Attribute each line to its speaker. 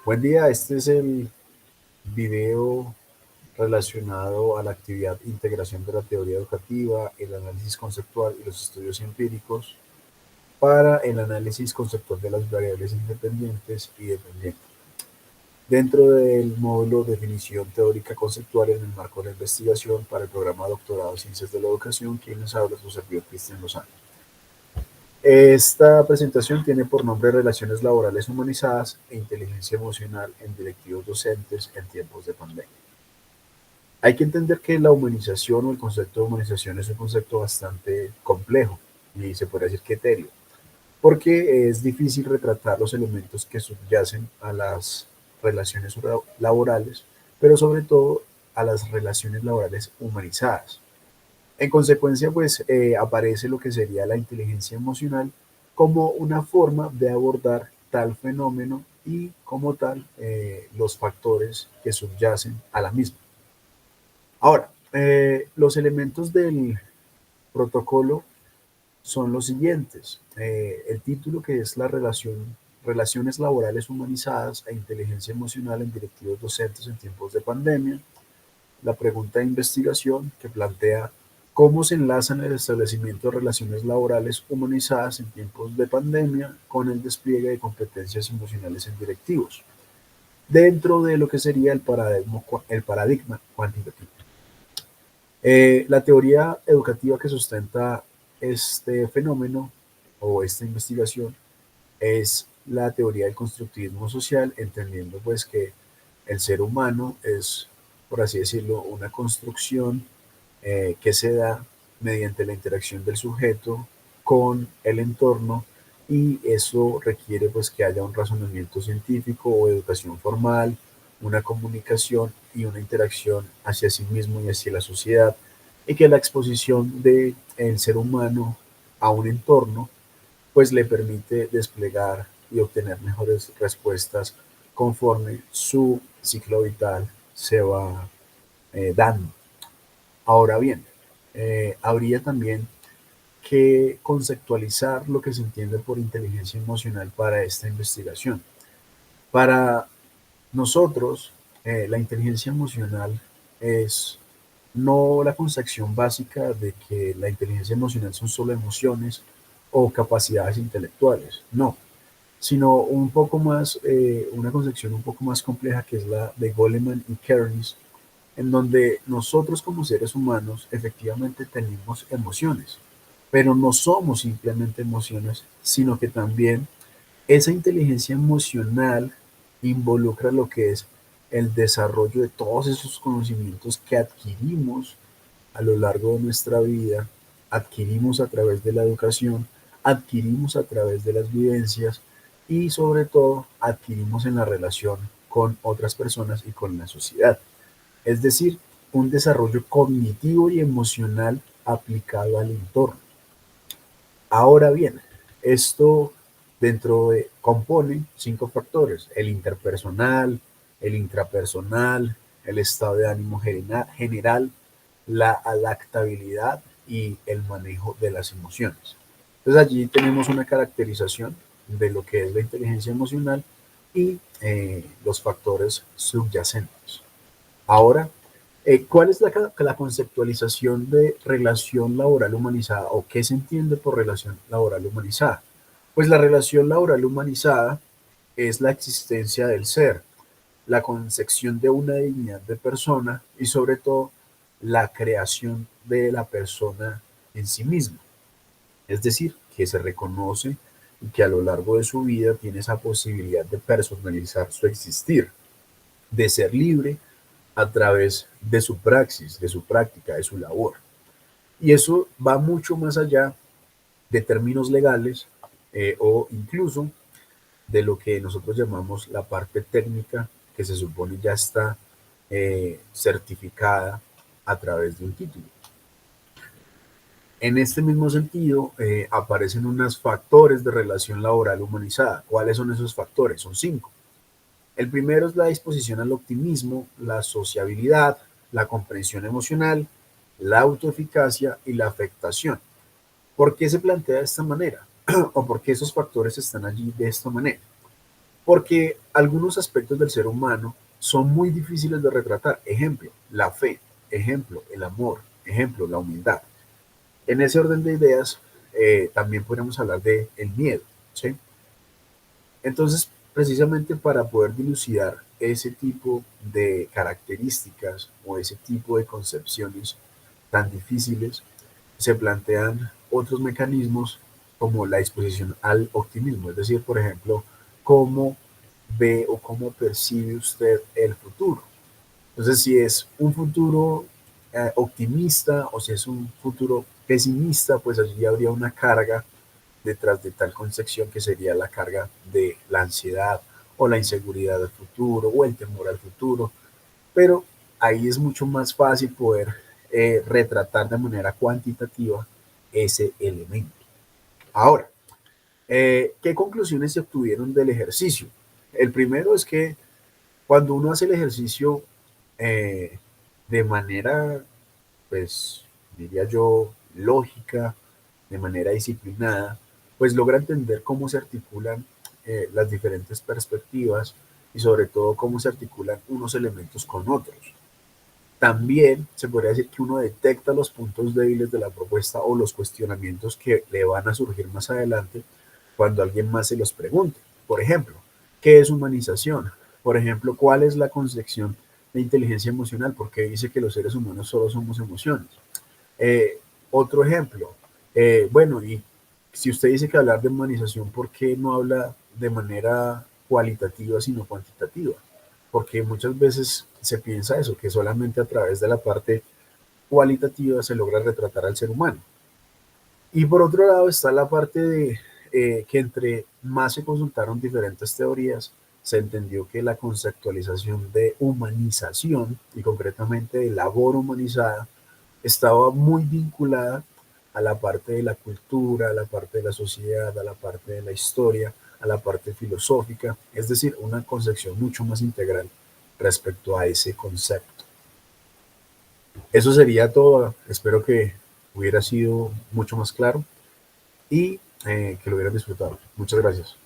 Speaker 1: Buen día, este es el video relacionado a la actividad integración de la teoría educativa, el análisis conceptual y los estudios empíricos para el análisis conceptual de las variables independientes y dependientes. Dentro del módulo definición teórica conceptual en el marco de la investigación para el programa Doctorado en Ciencias de la Educación, quien les habla es su servidor Cristian Lozano. Esta presentación tiene por nombre Relaciones laborales humanizadas e inteligencia emocional en directivos docentes en tiempos de pandemia. Hay que entender que la humanización o el concepto de humanización es un concepto bastante complejo y se puede decir que etéreo, porque es difícil retratar los elementos que subyacen a las relaciones laborales, pero sobre todo a las relaciones laborales humanizadas. En consecuencia, pues aparece lo que sería la inteligencia emocional como una forma de abordar tal fenómeno y como tal los factores que subyacen a la misma. Ahora, los elementos del protocolo son los siguientes. El título que es la Relaciones laborales humanizadas e inteligencia emocional en directivos docentes en tiempos de pandemia. La pregunta de investigación que plantea cómo se enlazan el establecimiento de relaciones laborales humanizadas en tiempos de pandemia con el despliegue de competencias emocionales en directivos, dentro de lo que sería el paradigma cuantitativo. La teoría educativa que sustenta este fenómeno o esta investigación es la teoría del constructivismo social, entendiendo pues que el ser humano es, por así decirlo, una construcción que se da mediante la interacción del sujeto con el entorno y eso requiere pues que haya un razonamiento científico o educación formal, una comunicación y una interacción hacia sí mismo y hacia la sociedad y que la exposición del ser humano a un entorno pues le permite desplegar y obtener mejores respuestas conforme su ciclo vital se va dando. Ahora bien, habría también que conceptualizar lo que se entiende por inteligencia emocional para esta investigación. Para nosotros, la inteligencia emocional es no la concepción básica de que la inteligencia emocional son solo emociones o capacidades intelectuales, no, sino un poco más, una concepción un poco más compleja que es la de Goleman y Kearns, en donde nosotros como seres humanos efectivamente tenemos emociones, pero no somos simplemente emociones, sino que también esa inteligencia emocional involucra lo que es el desarrollo de todos esos conocimientos que adquirimos a lo largo de nuestra vida, adquirimos a través de la educación, adquirimos a través de las vivencias y sobre todo adquirimos en la relación con otras personas y con la sociedad. Es decir, un desarrollo cognitivo y emocional aplicado al entorno. Ahora bien, esto compone 5 factores: el interpersonal, el intrapersonal, el estado de ánimo general, la adaptabilidad y el manejo de las emociones. Entonces allí tenemos una caracterización de lo que es la inteligencia emocional y los factores subyacentes. Ahora, ¿cuál es la conceptualización de relación laboral humanizada o qué se entiende por relación laboral humanizada? Pues la relación laboral humanizada es la existencia del ser, la concepción de una dignidad de persona y sobre todo la creación de la persona en sí misma. Es decir, que se reconoce y que a lo largo de su vida tiene esa posibilidad de personalizar su existir, de ser libre a través de su praxis, de su práctica, de su labor. Y eso va mucho más allá de términos legales o incluso de lo que nosotros llamamos la parte técnica que se supone ya está certificada a través de un título. En este mismo sentido, aparecen unos factores de relación laboral humanizada. ¿Cuáles son esos factores? Son 5. El primero es la disposición al optimismo, la sociabilidad, la comprensión emocional, la autoeficacia y la afectación. ¿Por qué se plantea de esta manera? ¿O por qué esos factores están allí de esta manera? porque algunos aspectos del ser humano son muy difíciles de retratar. Ejemplo, la fe, ejemplo, el amor, ejemplo, la humildad. En ese orden de ideas, también podemos hablar de el miedo, ¿sí? Entonces, precisamente para poder dilucidar ese tipo de características o ese tipo de concepciones tan difíciles, se plantean otros mecanismos como la disposición al optimismo, es decir, por ejemplo, cómo ve o cómo percibe usted el futuro. Entonces, si es un futuro optimista o si es un futuro pesimista, pues allí habría una carga detrás de tal concepción que sería la carga de la ansiedad o la inseguridad del futuro o el temor al futuro. Pero ahí es mucho más fácil poder retratar de manera cuantitativa ese elemento. Ahora, ¿qué conclusiones se obtuvieron del ejercicio? El primero es que cuando uno hace el ejercicio eh, de manera, pues, diría yo, lógica, de manera disciplinada, pues logra entender cómo se articulan las diferentes perspectivas y sobre todo cómo se articulan unos elementos con otros. También se podría decir que uno detecta los puntos débiles de la propuesta o los cuestionamientos que le van a surgir más adelante cuando alguien más se los pregunte. Por ejemplo, ¿qué es humanización? Por ejemplo, ¿cuál es la concepción de inteligencia emocional? Porque dice que los seres humanos solo somos emociones. Eh, Otro ejemplo, bueno, y si usted dice que hablar de humanización, ¿por qué no habla de manera cualitativa sino cuantitativa? Porque muchas veces se piensa eso, que solamente a través de la parte cualitativa se logra retratar al ser humano. Y por otro lado está la parte de que entre más se consultaron diferentes teorías, se entendió que la conceptualización de humanización y concretamente de labor humanizada estaba muy vinculada a la parte de la cultura, a la parte de la sociedad, a la parte de la historia, a la parte filosófica, es decir, una concepción mucho más integral respecto a ese concepto. Eso sería todo, espero que hubiera sido mucho más claro y que lo hubieran disfrutado. Muchas gracias.